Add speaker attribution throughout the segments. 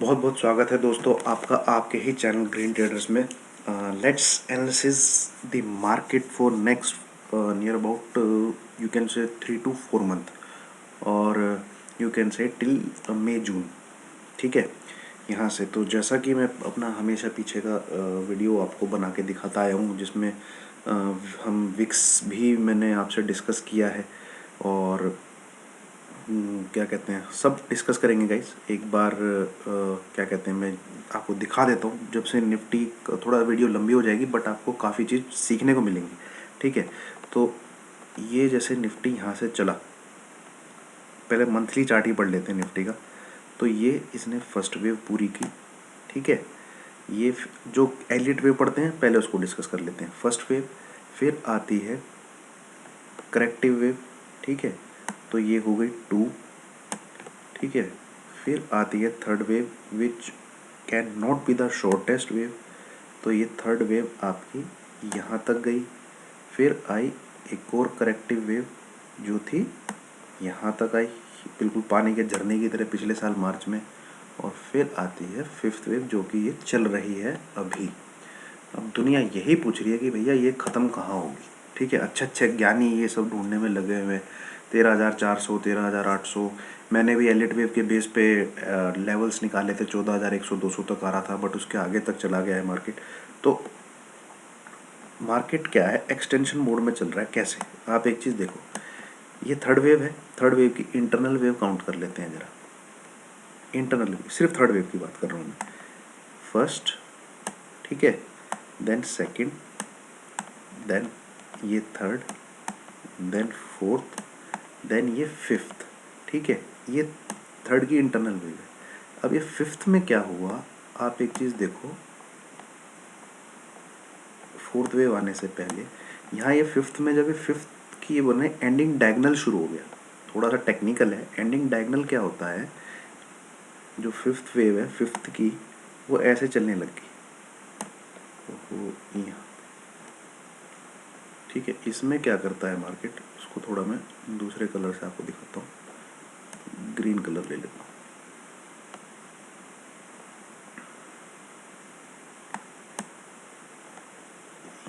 Speaker 1: बहुत बहुत स्वागत है दोस्तों आपका आपके ही चैनल ग्रीन ट्रेडर्स में। Let's analysis the market for next near about you can say 3 to 4 month और you can say till May जून। ठीक है, यहाँ से तो जैसा कि मैं अपना हमेशा पीछे का वीडियो आपको बना के दिखाता आया हूँ, जिसमें हम विक्स भी मैंने आपसे डिस्कस किया है और क्या कहते हैं सब डिस्कस करेंगे गाइस। एक बार क्या कहते हैं मैं आपको दिखा देता हूँ। जब से निफ्टी थोड़ा वीडियो लंबी हो जाएगी बट आपको काफ़ी चीज़ सीखने को मिलेंगी। ठीक है, तो ये जैसे निफ्टी यहाँ से चला, पहले मंथली चार्ट ही पढ़ लेते हैं निफ्टी का। तो ये इसने फर्स्ट वेव पूरी की। ठीक है, ये जो एलिट वेव पढ़ते हैं पहले उसको डिस्कस कर लेते हैं। फर्स्ट वेव, फिर आती है करेक्टिव वेव। ठीक है, तो ये हो गई 2। ठीक है, फिर आती है third wave which can not be the shortest wave. तो ये थर्ड वेव आपकी यहाँ तक गई। फिर आई एक और करेक्टिव वेव जो थी यहाँ तक आई, बिल्कुल पानी के झरने की तरह पिछले साल मार्च में। और फिर आती है फिफ्थ वेव जो कि ये चल रही है अभी। अब दुनिया यही पूछ रही है कि भैया ये ख़त्म कहाँ होगी। ठीक है, अच्छे अच्छे ज्ञानी ये सब ढूंढने में लगे हुए हैं। 13,400, 13,800। मैंने भी एलिट वेव के बेस पे लेवल्स निकाले थे, 14,100, 200 तक आ रहा था, बट उसके आगे तक चला गया है मार्केट। तो मार्केट क्या है, एक्सटेंशन मोड में चल रहा है। कैसे, आप एक चीज़ देखो, ये थर्ड वेव है। थर्ड वेव की इंटरनल वेव काउंट कर लेते हैं ज़रा। इंटरनल वेव, सिर्फ थर्ड वेव की बात कर रहा हूँ मैं। फर्स्ट, ठीक है, देन सेकंड, देन ये थर्ड, देन फोर्थ, देन ये फिफ्थ। ठीक है, ये थर्ड की इंटरनल वेव है। अब ये फिफ्थ में क्या हुआ, आप एक चीज़ देखो, फोर्थ वेव आने से पहले यहाँ ये फिफ्थ में, जब ये फिफ्थ की ये बने एंडिंग डायगनल शुरू हो गया। थोड़ा सा टेक्निकल है, एंडिंग डायगनल क्या होता है, जो फिफ्थ वेव है फिफ्थ की, वो ऐसे चलने लग गई। यहाँ, ठीक है, इसमें क्या करता है मार्केट, उसको थोड़ा मैं दूसरे कलर से आपको दिखाता हूँ। ग्रीन कलर ले लेता हूँ।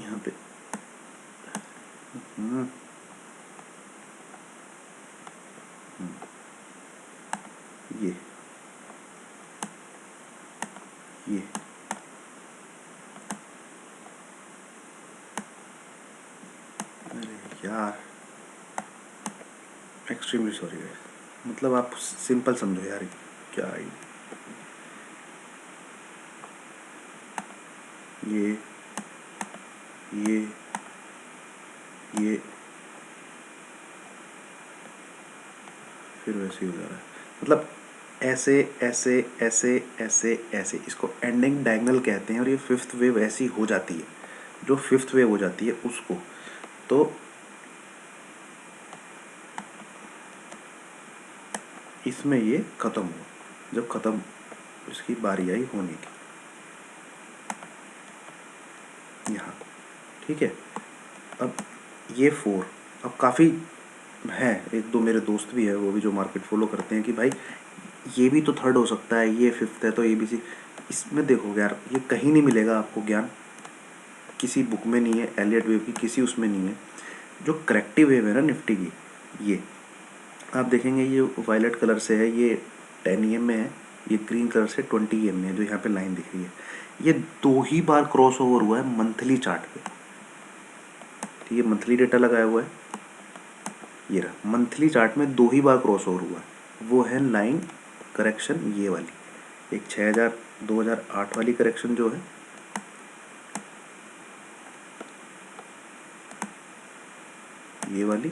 Speaker 1: यहाँ पे ये ये अरे यार, एक्सट्रीमली सॉरी गाइस, मतलब आप सिंपल समझो यार, क्या ये ये ये फिर वैसे ही हो जा रहा है। मतलब ऐसे ऐसे ऐसे ऐसे ऐसे, इसको एंडिंग डायगनल कहते हैं। और ये फिफ्थ वेव ऐसी हो जाती है, जो फिफ्थ वेव हो जाती है उसको। तो इसमें ये ख़त्म हुआ, जब ख़त्म इसकी बारी आई होने की यहाँ। ठीक है, अब ये 4, अब काफ़ी हैं, एक दो मेरे दोस्त भी है वो भी जो मार्केट फॉलो करते हैं कि भाई ये भी तो थर्ड हो सकता है, ये फिफ्थ है तो ये भी सी। इसमें देखो यार, ये कहीं नहीं मिलेगा आपको ज्ञान, किसी बुक में नहीं है, एलियट वेव की किसी उसमें नहीं है। जो करेक्टिव वेव है ना निफ्टी की, ये आप देखेंगे, ये वायलेट कलर से है, ये 10 EM में है। ये ग्रीन कलर से 20 EM में है, जो यहाँ पे लाइन दिख रही है। ये 2 ही बार क्रॉस ओवर हुआ है मंथली चार्ट पे। ठीक है, मंथली डेटा लगाया हुआ है, ये रहा मंथली चार्ट में 2 ही बार क्रॉस ओवर हुआ है। वो है लाइन करेक्शन ये वाली, एक 6,000 2008 वाली करेक्शन जो है, ये वाली,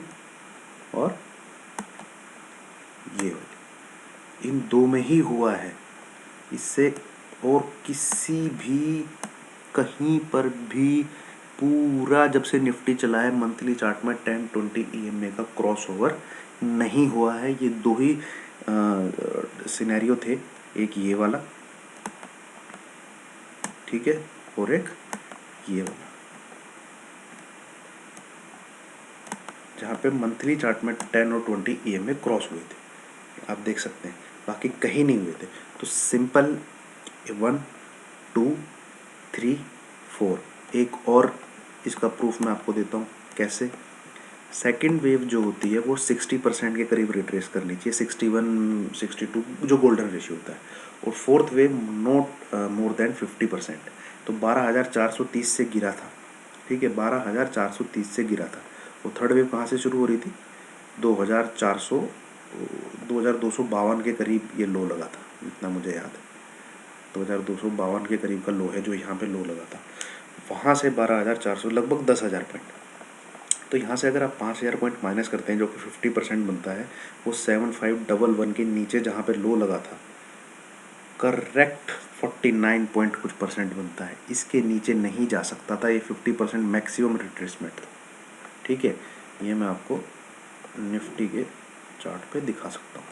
Speaker 1: और ये वाली, इन दो में ही हुआ है। इससे और किसी भी कहीं पर भी पूरा जब से निफ्टी चला है मंथली चार्ट में 10-20 EMA का क्रॉस ओवर नहीं हुआ है। ये 2 ही सिनेरियो थे, एक ये वाला, ठीक है, और एक ये वाला, जहाँ पे मंथली चार्ट में 10 और 20 EMA क्रॉस हुए थे। आप देख सकते हैं बाकी कहीं नहीं हुए थे। तो सिंपल 1 2 3 4। एक और इसका प्रूफ मैं आपको देता हूँ कैसे। सेकेंड वेव जो होती है वो 60% के करीब रिट्रेस कर लीजिए, 61 62 जो गोल्डन रेशियो होता है। और fourth wave not more than 50%। तो 12,430 से गिरा था, ठीक है, 12,430 से गिरा था। वो थर्ड वेव कहाँ से शुरू हो रही थी, 2,400 2,252 के करीब ये लो लगा था, इतना मुझे याद है। 2,252 के करीब का लो है जो यहाँ पे लो लगा था। वहाँ से 12,400 लगभग 10,000 पॉइंट। तो यहाँ से अगर आप 5,000 पॉइंट माइनस करते हैं जो कि 50% बनता है, वो 7511 के नीचे जहाँ पे लो लगा था करेक्ट 49 पॉइंट कुछ परसेंट बनता है। इसके नीचे नहीं जा सकता था, ये 50% मैक्सिमम रिट्रेसमेंट था। ठीक है, ये मैं आपको निफ्टी के चार्ट पे दिखा सकता हूँ।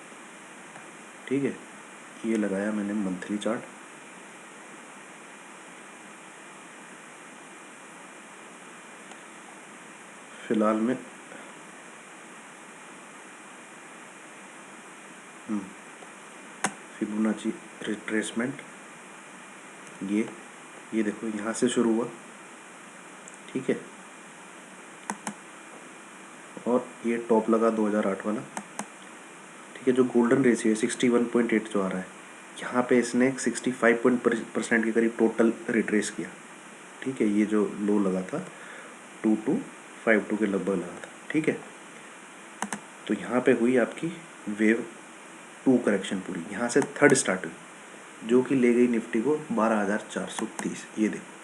Speaker 1: ठीक है, ये लगाया मैंने मंथली चार्ट। फिलहाल में फिबोनाची रिट्रेसमेंट ये देखो यहाँ से शुरू हुआ, ठीक है, और ये टॉप लगा 2008 वाला, ठीक है। जो गोल्डन रेशियो है 61.8 जो आ रहा है, यहाँ पे इसने 65% के करीब टोटल रिट्रेस किया, ठीक है। ये जो लो लगा था 2252 के लगभग लगा था, ठीक है। तो यहाँ पे हुई आपकी वेव 2 करेक्शन पूरी, यहाँ से थर्ड स्टार्ट हुई जो कि ले गई निफ्टी को 12,430। ये देखो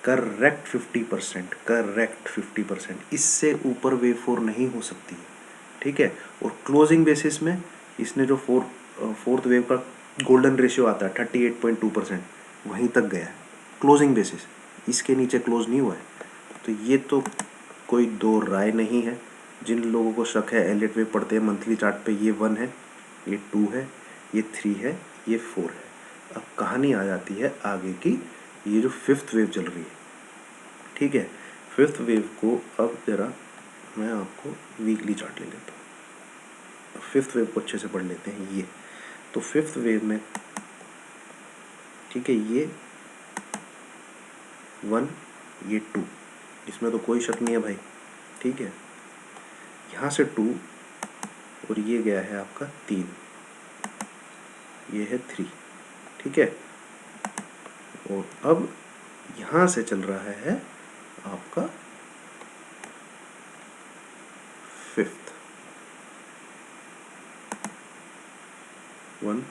Speaker 1: करेक्ट 50%, करेक्ट 50%, इससे ऊपर वेव 4 नहीं हो सकती है, ठीक है। और क्लोजिंग बेसिस में इसने जो फोर्थ वेव का गोल्डन रेशियो आता है 38.2%, वहीं तक गया है क्लोजिंग बेसिस, इसके नीचे क्लोज नहीं हुआ है। तो ये तो कोई दो राय नहीं है। जिन लोगों को शक है एलियट वेव पढ़ते हैं मंथली चार्ट पे, ये 1 है, ये 2 है, ये 3 है, ये 4 है। अब कहानी आ जाती है आगे की, ये जो फिफ्थ वेव चल रही है, ठीक है। फिफ्थ वेव को अब जरा मैं आपको वीकली चार्ट ले लेता हूँ, फिफ्थ वेव को अच्छे से पढ़ लेते हैं। ये तो फिफ्थ वेव में, ठीक है, ये 1, ये 2, इसमें तो कोई शक नहीं है भाई, ठीक है। यहाँ से 2 और ये गया है आपका 3, ये है 3, ठीक है। और अब यहाँ से चल रहा है आपका फिफ्थ, 1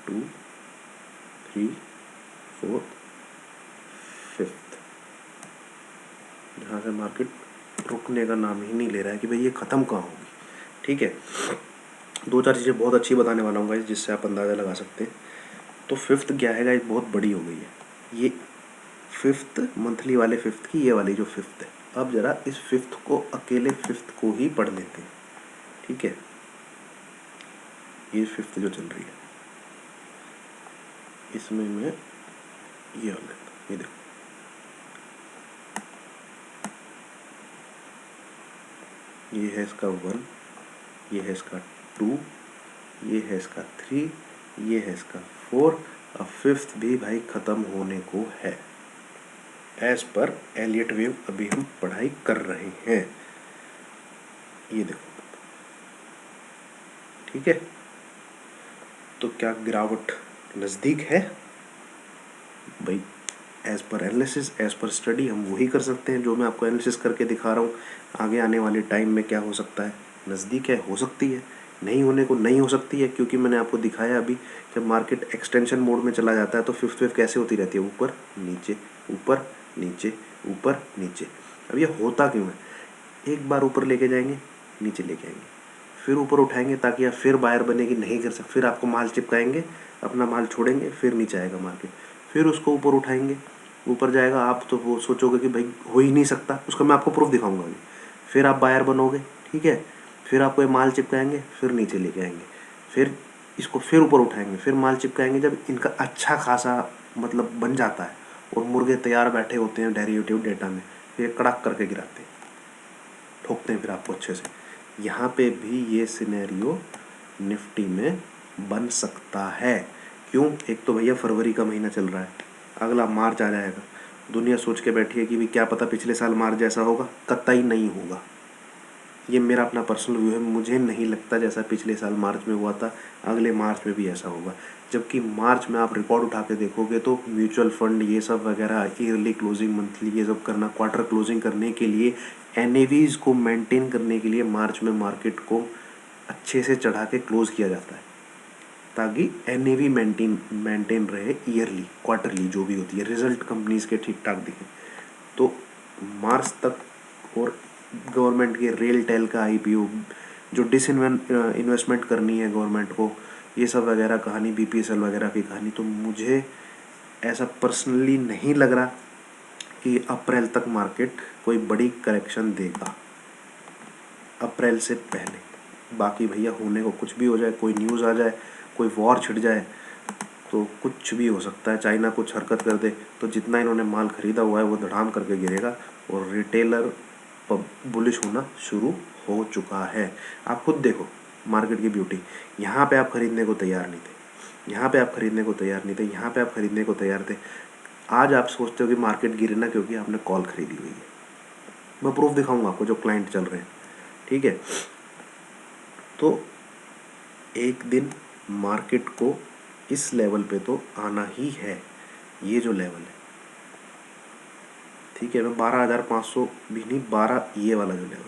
Speaker 1: 2 3 4 फिफ्थ। यहाँ से मार्केट रुकने का नाम ही नहीं ले रहा है कि भाई ये ख़त्म कहाँ होगी, ठीक है। दो चार चीज़ें बहुत अच्छी बताने वाला हूँ गाइस, जिससे आप अंदाज़ा लगा सकते हैं। तो फिफ्थ क्या है गाइस, बहुत बड़ी हो गई है ये फिफ्थ, मंथली वाले फिफ्थ की ये वाली जो फिफ्थ है। अब ज़रा इस फिफ्थ को, अकेले फिफ्थ को ही पढ़ लेते हैं, ठीक है। ये फिफ्थ जो चल रही है, इसमें मैं ये और लेता हूँ, ये देखो, ये है इसका 1, ये है इसका 2, ये है इसका 3, ये है इसका 4। अब फिफ्थ भी भाई ख़त्म होने को है एज पर एलियट वेव, अभी हम पढ़ाई कर रहे हैं। ये देखो, ठीक है। तो क्या गिरावट नज़दीक है भाई? As per analysis, as per study हम वही कर सकते हैं जो मैं आपको एनालिसिस करके दिखा रहा हूँ। आगे आने वाले टाइम में क्या हो सकता है, नज़दीक है, हो सकती है, नहीं होने को नहीं हो सकती है, क्योंकि मैंने आपको दिखाया अभी जब मार्केट एक्सटेंशन मोड में चला जाता है तो फिफ्थ वेव कैसे होती रहती है, ऊपर नीचे, ऊपर नीचे, ऊपर नीचे। अब ये होता क्यों है, एक बार ऊपर लेके जाएंगे, नीचे लेके आएंगे, फिर ऊपर उठाएंगे ताकि आप फिर बायर बनेगी, नहीं कर सकते, फिर आपको माल चिपकाएंगे, अपना माल छोड़ेंगे, फिर नीचे आएगा मार्केट, फिर उसको ऊपर उठाएंगे, ऊपर जाएगा, आप तो वो सोचोगे कि भाई हो ही नहीं सकता, उसका मैं आपको प्रूफ दिखाऊंगा अभी। फिर आप बायर बनोगे, ठीक है, फिर आपको ये माल चिपकाएंगे, फिर नीचे लेके आएंगे, फिर इसको फिर ऊपर उठाएंगे, फिर माल चिपकाएंगे। जब इनका अच्छा खासा मतलब बन जाता है और मुर्गे तैयार बैठे होते हैं डेरिवेटिव डेटा में, फिर कड़ाक करके गिराते हैं, ठोकते हैं फिर आपको अच्छे से। यहाँ पे भी ये सिनेरियो निफ्टी में बन सकता है। क्यों? एक तो भैया फरवरी का महीना चल रहा है, अगला मार्च आ जाएगा। दुनिया सोच के बैठी है कि भी क्या पता पिछले साल मार्च जैसा होगा, कतई नहीं होगा। ये मेरा अपना पर्सनल व्यू है, मुझे नहीं लगता जैसा पिछले साल मार्च में हुआ था अगले मार्च में भी ऐसा होगा। जबकि मार्च में आप रिकॉर्ड उठा के देखोगे तो म्यूचुअल फंड ये सब वगैरह, ईयरली क्लोजिंग, मंथली ये सब करना, क्वार्टर क्लोजिंग करने के लिए, एनएवीज को मेंटेन करने के लिए मार्च में मार्केट को अच्छे से चढ़ा के क्लोज किया जाता है, ताकि एनएवी मेंटेन रहे, ईयरली क्वार्टरली जो भी होती है, रिजल्ट कंपनीज के ठीक ठाक दिखे। तो मार्च तक, और गवर्नमेंट के रेल टेल का आईपीओ, जो इन्वेस्टमेंट करनी है गवर्नमेंट को, ये सब वगैरह कहानी, बीपीएसएल वगैरह की कहानी, तो मुझे ऐसा पर्सनली नहीं लग रहा कि अप्रैल तक मार्केट कोई बड़ी करेक्शन देगा, अप्रैल से पहले। बाकी भैया होने को कुछ भी हो जाए, कोई न्यूज़ आ जाए, कोई वॉर छिड़ जाए, तो कुछ भी हो सकता है। चाइना कुछ हरकत कर दे तो जितना इन्होंने माल खरीदा हुआ है वो धड़ाम करके गिरेगा, और रिटेलर बुलिश होना शुरू हो चुका है। आप खुद देखो मार्केट की ब्यूटी, यहाँ पे आप खरीदने को तैयार नहीं थे, यहाँ पे आप खरीदने को तैयार नहीं थे, यहाँ पे आप खरीदने को तैयार थे। आज आप सोचते हो कि मार्केट गिरे ना क्योंकि आपने कॉल खरीदी हुई है। मैं प्रूफ दिखाऊंगा आपको, जो क्लाइंट चल रहे हैं, ठीक है। तो एक दिन मार्केट को इस लेवल पे तो आना ही है, ये जो लेवल है, ठीक है। मैं 12,500 भी नहीं, 12, ये वाला जो लेवल है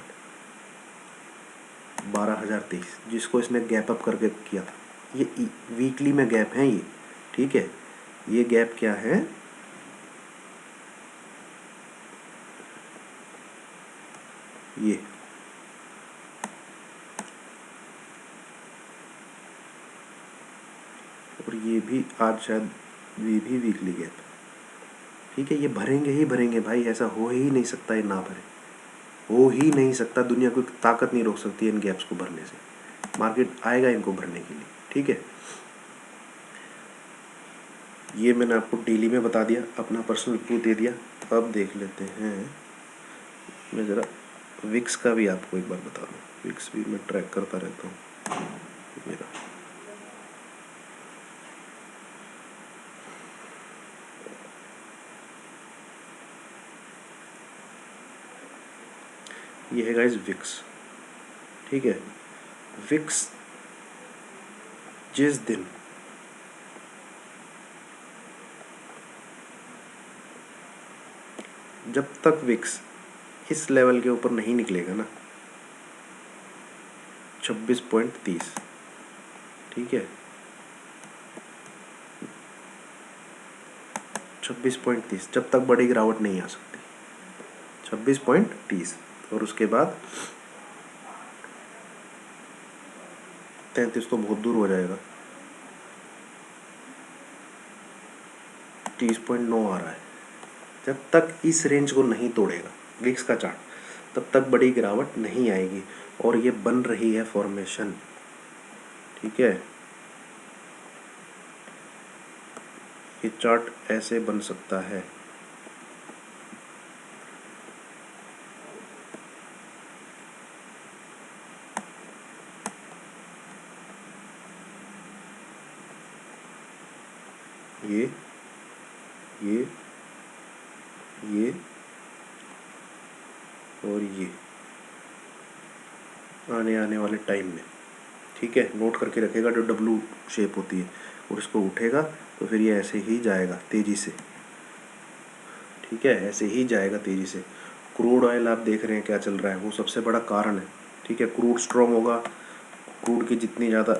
Speaker 1: 12,023, जिसको इसने गैप अप करके किया था, ये वीकली में गैप है ये, ठीक है। ये गैप क्या है? ये और ये भी आज शायद ये भी वीकली गैप, ठीक है। ये भरेंगे ही भरेंगे भाई, ऐसा हो ही नहीं सकता ये ना भरे, हो ही नहीं सकता। दुनिया कोई ताकत नहीं रोक सकती है इन गैप्स को भरने से, मार्केट आएगा इनको भरने के लिए, ठीक है। ये मैंने आपको डेली में बता दिया, अपना पर्सनल व्यू दे दिया। अब देख लेते हैं, मैं ज़रा विक्स का भी आपको एक बार बता दूँ, विक्स भी मैं ट्रैक करता रहता हूँ मेरा। ये है गाइस विक्स, ठीक है। विक्स जिस दिन जब तक विक्स इस लेवल के ऊपर नहीं निकलेगा ना, 26.30, ठीक है, 26.30, जब तक बड़ी गिरावट नहीं आ सकती, 26.30, और उसके बाद 33 तो बहुत दूर हो जाएगा, 30.9 आ रहा है। जब तक इस रेंज को नहीं तोड़ेगा विक्स का चार्ट, तब तक बड़ी गिरावट नहीं आएगी। और ये बन रही है फॉर्मेशन, ठीक है। ये चार्ट ऐसे बन सकता है, ये ये ये और ये आने वाले टाइम में, ठीक है। नोट करके रखेगा, जो डब्लू शेप होती है, और इसको उठेगा तो फिर ये ऐसे ही जाएगा तेज़ी से, ठीक है, ऐसे ही जाएगा तेज़ी से। क्रूड ऑयल आप देख रहे हैं क्या चल रहा है, वो सबसे बड़ा कारण है, ठीक है। क्रूड स्ट्रॉन्ग होगा, क्रूड की जितनी ज़्यादा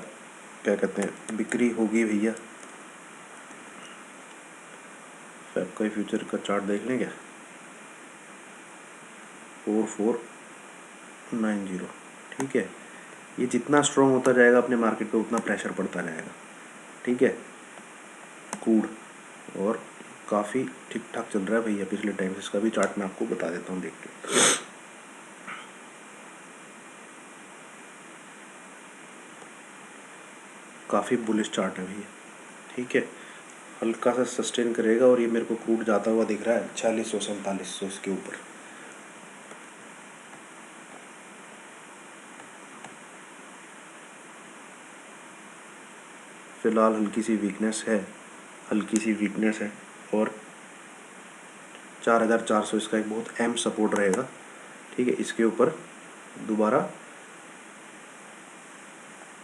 Speaker 1: क्या कहते हैं बिक्री होगी भैया। फैब का फ्यूचर का चार्ट देख लें क्या, 4490, ठीक है। ये जितना स्ट्रॉन्ग होता जाएगा अपने मार्केट पे उतना प्रेशर पड़ता जाएगा, ठीक है। क्रूड और काफ़ी ठीक ठाक चल रहा है भैया पिछले टाइम से, इसका भी चार्ट मैं आपको बता देता हूँ देख के। काफ़ी बुलिश चार्ट है भैया, ठीक है। हल्का सा सस्टेन करेगा, और ये मेरे को क्रूड जाता हुआ दिख रहा है 4600 4700 इसके ऊपर। फिलहाल हल्की सी वीकनेस है और 4400 इसका एक बहुत अहम सपोर्ट रहेगा। ठीक है, इसके ऊपर दोबारा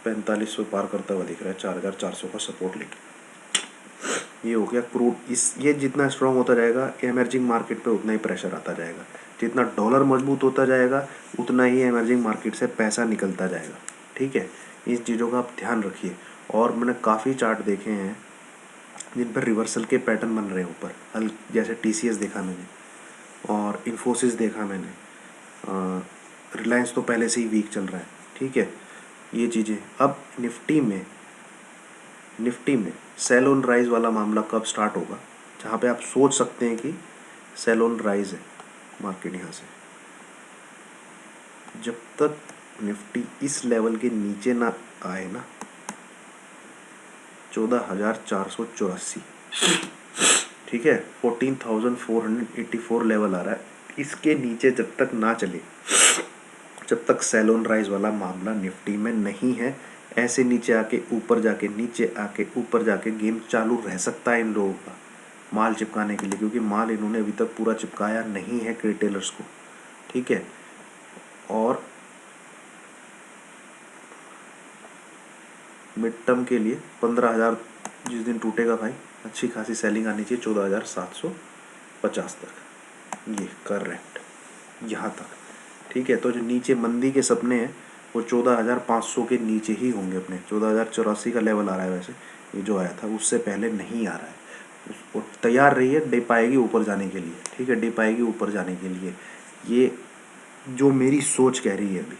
Speaker 1: 4500 पार करता हुआ दिख रहा है 4400 का सपोर्ट लेके। ये हो गया क्रूड। ये जितना स्ट्रांग होता जाएगा इमर्जिंग मार्केट पे उतना ही प्रेशर आता जाएगा। जितना डॉलर मजबूत होता जाएगा उतना ही इमर्जिंग मार्केट से पैसा निकलता जाएगा। ठीक है, इन चीज़ों का आप ध्यान रखिए। और मैंने काफ़ी चार्ट देखे हैं जिन पर रिवर्सल के पैटर्न बन रहे हैं ऊपर, जैसे TCS देखा मैंने और इन्फोसिस देखा मैंने, रिलायंस तो पहले से ही वीक चल रहा है। ठीक है, ये चीज़ें। अब निफ्टी में सेल ऑन राइज वाला मामला कब स्टार्ट होगा, जहाँ पे आप सोच सकते हैं कि सेल ऑन राइज है मार्केट यहाँ से। जब तक निफ्टी इस लेवल के नीचे ना आए ना, 14,484, ठीक है, 14,484 लेवल आ रहा है, इसके नीचे जब तक ना चले, जब तक सेल ऑन राइज वाला मामला निफ्टी में नहीं है, ऐसे नीचे आके ऊपर जाके नीचे आके ऊपर जाके गेम चालू रह सकता है इन लोगों का माल चिपकाने के लिए, क्योंकि माल इन्होंने अभी तक पूरा चिपकाया नहीं है रिटेलर्स को। ठीक है, और मिड टर्म के लिए 15,000 जिस दिन टूटेगा भाई, अच्छी खासी सेलिंग आनी चाहिए 14,750 तक, ये करेक्ट यहाँ तक। ठीक है, तो जो नीचे मंदी के सपने हैं वो 14,500 के नीचे ही होंगे अपने। 14,084 का लेवल आ रहा है वैसे, ये जो आया था उससे पहले नहीं आ रहा है। और तैयार रही है, डिप आएगी ऊपर जाने के लिए। ठीक है, डिप आएगी ऊपर जाने के लिए, ये जो मेरी सोच कह रही है अभी,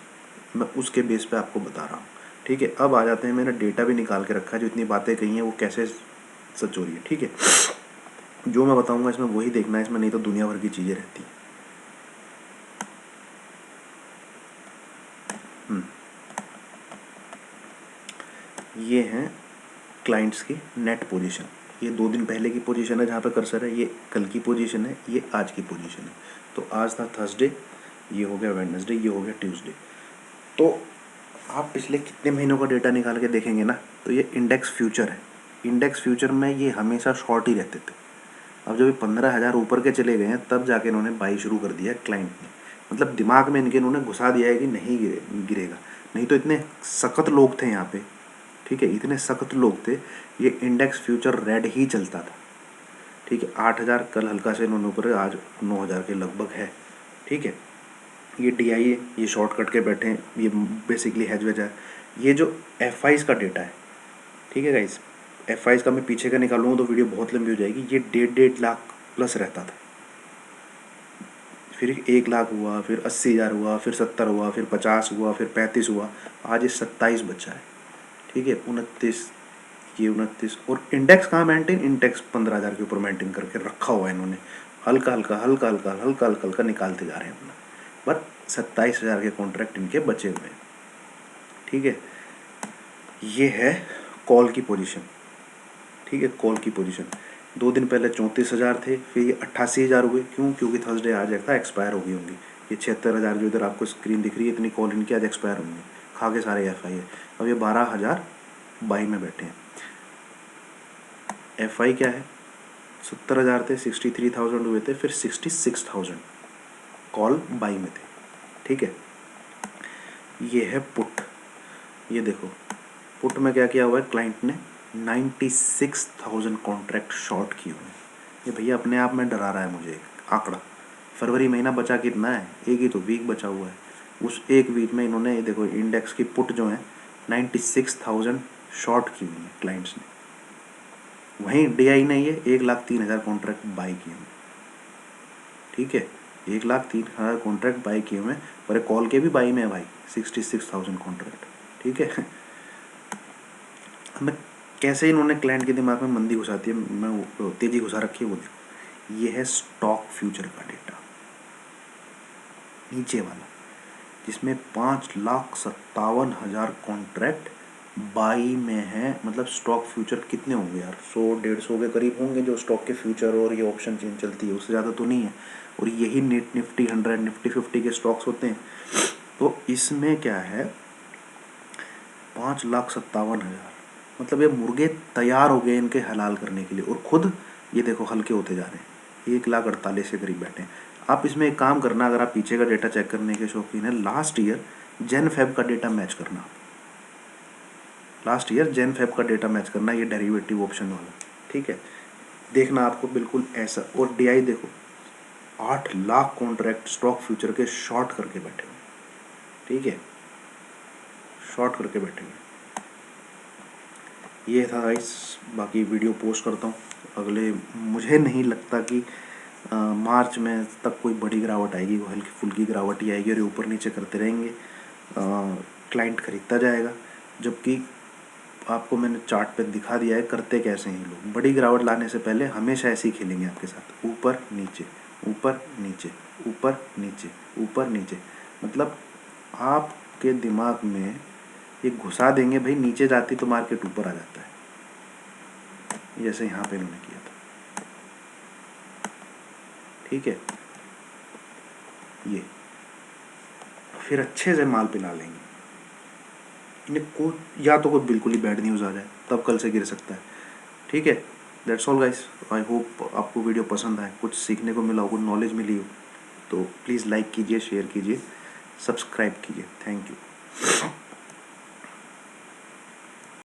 Speaker 1: मैं उसके बेस पे आपको बता रहा हूँ। ठीक है, अब आ जाते हैं, मैंने डेटा भी निकाल के रखा है, जो इतनी बातें कही हैं वो कैसे सच हो रही है। ठीक है, जो मैं बताऊंगा इसमें वही देखना है, इसमें नहीं तो दुनिया भर की चीज़ें रहती हैं। ये हैं क्लाइंट्स की नेट पोजीशन। ये 2 दिन पहले की पोजीशन है जहाँ पे कर्सर है, ये कल की पोजीशन है, ये आज की पोजीशन है। तो आज था थर्सडे, ये हो गया वेडनेसडे, ये हो गया ट्यूसडे। तो आप पिछले कितने महीनों का डेटा निकाल के देखेंगे ना, तो ये इंडेक्स फ्यूचर है। इंडेक्स फ्यूचर में ये हमेशा शॉर्ट ही रहते थे। अब जब ये 15,000 ऊपर के चले गए हैं तब जाके इन्होंने बाई शुरू कर दिया है क्लाइंट ने। मतलब दिमाग में इनके इन्होंने घुसा दिया है कि नहीं गिरेगा। नहीं तो इतने सख्त लोग थे यहाँ पे, ठीक है, इतने सख्त लोग थे, ये इंडेक्स फ्यूचर रेड ही चलता था। ठीक है, 8,000 कल हल्का से इन्होंने ऊपर, आज 9,000 के लगभग है। ठीक है, ये DI है, ये शॉर्ट कट के बैठे हैं, ये बेसिकली हैज वेज है। ये जो FIs का डेटा है, ठीक है गाइस, FIs का मैं पीछे का निकालूंगा तो वीडियो बहुत लंबी हो जाएगी। ये 1.5 लाख प्लस रहता था, फिर 1 लाख हुआ, फिर 80,000 हुआ, फिर 70 हुआ, फिर 50 हुआ, फिर 35 हुआ, आज ये 27 बचा है। ठीक है, 29, ये 29। और इंडेक्स कहाँ मेंटेन, इंडेक्स 15,000 के ऊपर मेंटेन करके रखा हुआ है इन्होंने। हल्का हल्का हल्का हल्का हल्का हल्का हल्का निकालते जा रहे हैं अपना, बट 27,000 के कॉन्ट्रैक्ट इनके बचे हुए हैं। ठीक है, ये है कॉल की पोजीशन। ठीक है, कॉल की पोजीशन 2 दिन पहले 34,000 थे, फिर ये 88,000 हुए। क्यों? क्योंकि थर्सडे आज था, एक्सपायर हो गई होंगी। ये 76,000 जो इधर आपको स्क्रीन दिख रही है, इतनी कॉल इनकी आज एक्सपायर होंगी, खा के सारे FI है। अब ये 12,000 बाई में बैठे हैं। FI क्या है, 70,000 थे, 63,000 हुए थे, फिर 66,000 कॉल बाई में थे। ठीक है, ये है पुट। ये देखो पुट में क्या किया हुआ है, क्लाइंट ने 96,000 कॉन्ट्रैक्ट शॉर्ट किए हुए हैं। ये भैया अपने आप में डरा रहा है मुझे एक आंकड़ा। फरवरी महीना बचा कितना है, एक ही तो वीक बचा हुआ है। उस एक वीक में इन्होंने, ये देखो इंडेक्स की पुट जो है 96,000 शॉर्ट की हुई है क्लाइंट्स ने। वहीं DI ने ये 1,03,000 कॉन्ट्रैक्ट बाई किए हुए। ठीक है, 1,03,000 कॉन्ट्रैक्ट बाई किए हुए, पर कॉल के भी बाई में है भाई 66,000 कॉन्ट्रैक्ट। ठीक है, हमें कैसे इन्होंने क्लाइंट के दिमाग में मंदी घुसाती है, मैं वो तेजी घुसा रखी है वो देखो। ये है स्टॉक फ्यूचर का डेटा, नीचे वाला, जिसमें 5,57,000 कॉन्ट्रैक्ट बाई में है। मतलब स्टॉक फ्यूचर कितने होंगे यार, 100-150 के करीब होंगे जो स्टॉक के फ्यूचर और ये ऑप्शन चेंज चलती है, उससे ज़्यादा तो नहीं है। और यही निफ्टी 100, निफ्टी 50 के स्टॉक्स होते हैं। तो इसमें क्या है, 5,57,000 मतलब ये मुर्गे तैयार हो गए इनके हलाल करने के लिए, और खुद ये देखो हल्के होते जा रहे हैं, 1,48,000 के करीब बैठे हैं। आप इसमें एक काम करना, अगर आप पीछे का डेटा चेक करने के शौकीन है, लास्ट ईयर जैन फेब का डेटा मैच करना, लास्ट ईयर जैन फेब का डेटा मैच करना, ये डेरिवेटिव ऑप्शन वाला, ठीक है। देखना आपको बिल्कुल ऐसा, और डीआई देखो 8 लाख कॉन्ट्रैक्ट स्टॉक फ्यूचर के शॉर्ट करके बैठे हुए, ठीक है, शॉर्ट करके बैठे हुए। ये था गाइस, बाकी वीडियो पोस्ट करता हूँ अगले, मुझे नहीं लगता कि मार्च में तक कोई बड़ी गिरावट आएगी, वो हल्की फुल्की गिरावट ही आएगी और ये ऊपर नीचे करते रहेंगे, क्लाइंट खरीदता जाएगा। जबकि आपको मैंने चार्ट पे दिखा दिया है करते कैसे हैं लोग, बड़ी गिरावट लाने से पहले हमेशा ऐसे ही खेलेंगे आपके साथ, ऊपर नीचे ऊपर नीचे ऊपर नीचे ऊपर नीचे, मतलब आपके दिमाग में ये घुसा देंगे भाई, नीचे जाती तो मार्केट ऊपर आ जाता है, जैसे यहाँ पे इन्होंने किया था, ठीक है। ये फिर अच्छे से माल पिला लेंगे इन्हें, को या तो कोई बिल्कुल ही बैड न्यूज़ आ जाए तब कल से गिर सकता है, ठीक है। That's all guys, I hope आपको वीडियो पसंद आए, कुछ सीखने को मिला हो, कुछ नॉलेज मिली हो, तो प्लीज़ लाइक कीजिए, शेयर कीजिए, सब्सक्राइब कीजिए। Thank you.